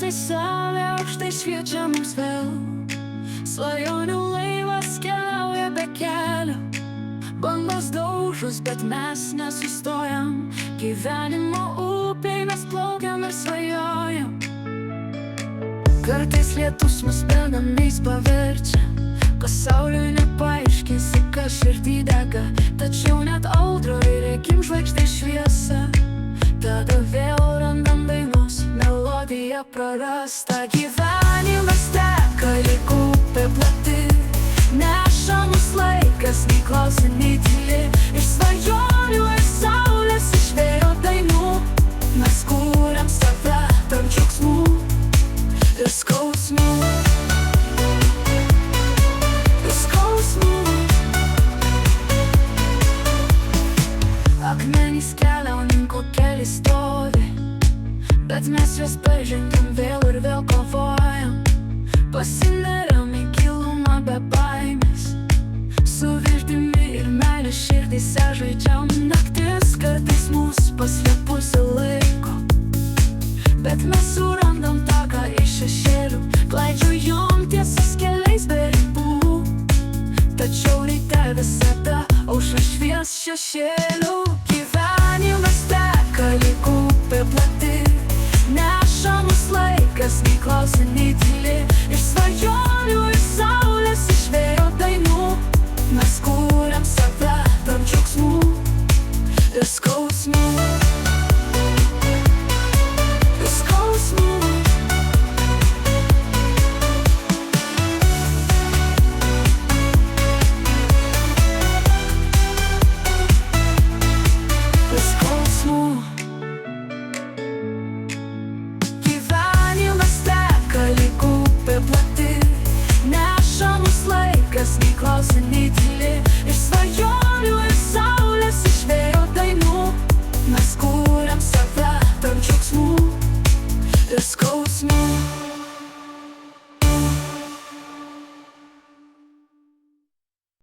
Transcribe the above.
Štai saulė aukštai šviečia mums vėl, svajonių laivas keliauja be kelio. Bangos daužus, bet mes nesustojam, gyvenimo upėj mes plaukiam ir svajojam. Kartais lietus mus benamiais paverčia, kas sauliui nepaaiškinsi, kas širdį dega. Tačiau net audroj regim žvaigždės šviesą, tada vėl randam dainos melodiją prarastą. Gyvenimas teka lyg upė plati, neša mus laikas, nei klausia, nei tyli. Iš svajonių ir saulės, iš vėjo dainų mes kūriam save tarp džiaugsmų ir skausmų. Akmenys keliauninko keli stovi, bet mes juos peržengiam vėl ir vėl kovojam. Pasineriam į gilumą be baimės, su viltimi ir meile širdyse žaidžiam. Naktis kartais mus paslėpusi laiko, bet mes surandam taką iš šešėlių, klaidžiojom tiesiais keliais be ribų. Tačiau ryte visada aušra švies šešėlių. Gyvenimas teka lyg upė plati, neša mus laikas, nei klausia, nei tyli.